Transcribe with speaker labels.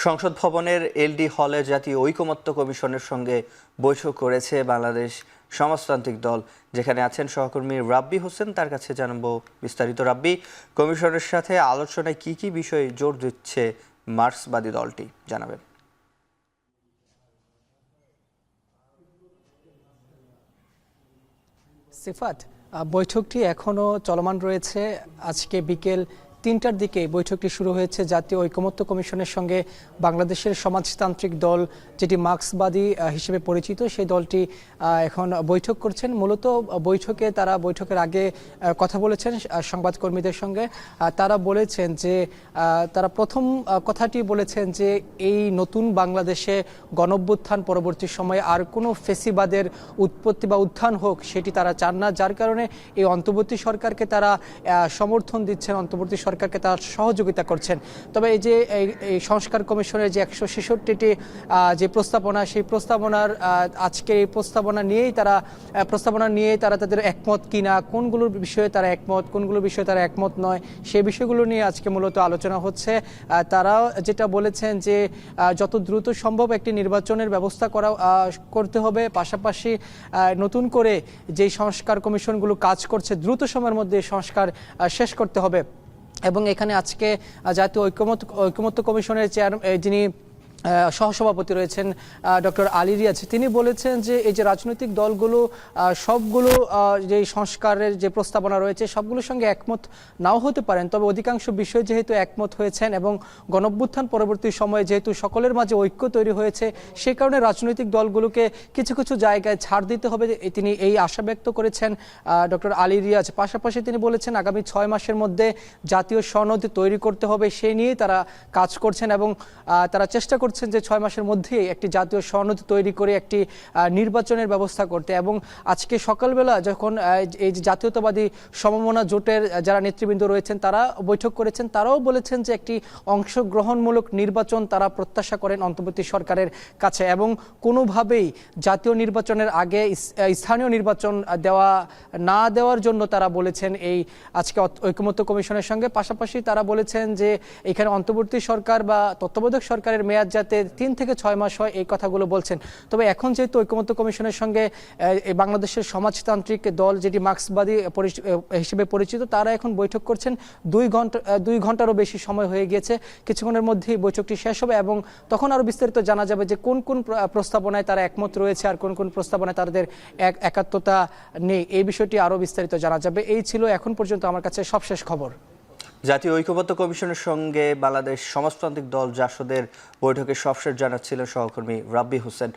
Speaker 1: সংসদ ভবনের এলডি হলে জাতীয় ঐকমত্য কমিশনের সঙ্গে বৈঠক করেছে বাংলাদেশ সমাজতান্ত্রিক দল, যেখানে আছেন সহকর্মী রাব্বি হোসেন। তার কাছে জানাবো বিস্তারিত। রাব্বি, কমিশনের সাথে আলোচনায় কি কি বিষয়ে জোর দিচ্ছে মার্ক্সবাদী দলটি, জানাবেন।
Speaker 2: সিফাত, বৈঠকটি এখনো চলমান রয়েছে। আজকে বিকেল ৩টার দিকে বৈঠকটি শুরু হয়েছে জাতীয় ঐকমত্য কমিশনের সঙ্গে বাংলাদেশের সমাজতান্ত্রিক দল, যেটি মার্ক্সবাদী হিসেবে পরিচিত, সেই দলটি এখন বৈঠক করছেন। মূলত বৈঠকের আগে কথা বলেছেন সংবাদকর্মীদের সঙ্গে। তারা বলেছেন যে তারা প্রথম কথাটি বলেছেন যে এই নতুন বাংলাদেশে গণঅভ্যুত্থান পরবর্তী সময়ে আর কোনো ফেসিবাদের উৎপত্তি বা উত্থান হোক সেটি তারা চান না, যার কারণে এই অন্তর্বর্তী সরকারকে তারা সমর্থন দিচ্ছেন, অন্তর্বর্তী সরকারকে তারা সহযোগিতা করছেন। তবে এই যে এই সংস্কার কমিশনের যে ১৬৬টি যে প্রস্তাবনা, সেই প্রস্তাবনার আজকে এই প্রস্তাবনা নিয়েই তারা তাদের একমত কিনা, কোনগুলোর বিষয়ে তারা একমত, কোনগুলোর বিষয়ে তারা একমত নয়, সেই বিষয়গুলো নিয়ে আজকে মূলত আলোচনা হচ্ছে। তারা যেটা বলেছেন যে যত দ্রুত সম্ভব একটি নির্বাচনের ব্যবস্থা করতে হবে, পাশাপাশি নতুন করে যেই সংস্কার কমিশনগুলো কাজ করছে দ্রুত সময়ের মধ্যে সংস্কার শেষ করতে হবে। এবং এখানে আজকে জাতীয় ঐকমত্য কমিশনের যিনি সহসভাপতি রয়েছেন ডক্টর আলী রিয়াজ, তিনি বলেছেন যে এই যে রাজনৈতিক দলগুলো সবগুলো যে সংস্কারের যে প্রস্তাবনা রয়েছে সবগুলোর সঙ্গে একমত নাও হতে পারেন, তবে অধিকাংশ বিষয় যেহেতু একমত হয়েছেন এবং গণঅভ্যুত্থান পরবর্তী সময়ে যেহেতু সকলের মাঝে ঐক্য তৈরি হয়েছে, সে কারণে রাজনৈতিক দলগুলোকে কিছু কিছু জায়গায় ছাড় দিতে হবে, তিনি এই আশা ব্যক্ত করেছেন ডক্টর আলী রিয়াজ। পাশাপাশি তিনি বলেছেন আগামী 6 মাসের মধ্যে জাতীয় সনদ তৈরি করতে হবে, সেই নিয়েই তারা কাজ করছেন এবং তারা চেষ্টা করছেন যে 6 মাসের মধ্যেই একটি জাতীয় সনদ তৈরি করে একটি নির্বাচনের ব্যবস্থা করতে। এবং আজকে সকালবেলা যখন এই যে জাতীয়তাবাদী সমমনা জোটের যারা নেতৃবৃন্দ রয়েছেন তারা বৈঠক করেছেন, তারাও বলেছেন যে একটি অংশগ্রহণমূলক নির্বাচন তারা প্রত্যাশা করেন অন্তর্বর্তী সরকারের কাছে, এবং কোনোভাবেই জাতীয় নির্বাচনের আগে স্থানীয় নির্বাচন না দেওয়ার জন্য তারা বলেছেন এই আজকে ঐকমত্য কমিশনের সঙ্গে। পাশাপাশি তারা বলেছেন যে এখানে অন্তর্বর্তী সরকার বা তত্ত্বাবধায়ক সরকারের মেয়াদ যাতে 3 থেকে 6 মাস হয়, এই কথাগুলো বলছেন। তবে এখন যেহেতু ঐকমত্য কমিশনের সঙ্গে বাংলাদেশের সমাজতান্ত্রিক দল, যেটি মার্ক্সবাদী হিসেবে পরিচিত, তারা এখন বৈঠক করছেন। 2 ঘন্টারও বেশি সময় হয়ে গিয়েছে। কিছুক্ষণের মধ্যেই বৈঠকটি শেষ হবে এবং তখন আরও বিস্তারিত জানা যাবে যে কোন কোন প্রস্তাবনায় তারা একমত রয়েছে আর কোন কোন প্রস্তাবনায় তাদের একাত্মতা নেই। এই বিষয়টি আরও বিস্তারিত জানা যাবে। এই ছিল এখন পর্যন্ত আমার কাছে সবশেষ খবর।
Speaker 1: জাতীয় ঐকমত্য কমিশনের সঙ্গে বাংলাদেশ সমাজতান্ত্রিক দল জাসদের বৈঠকে সবশেষ জানাচ্ছিলেন সহকর্মী রাব্বি হোসেন।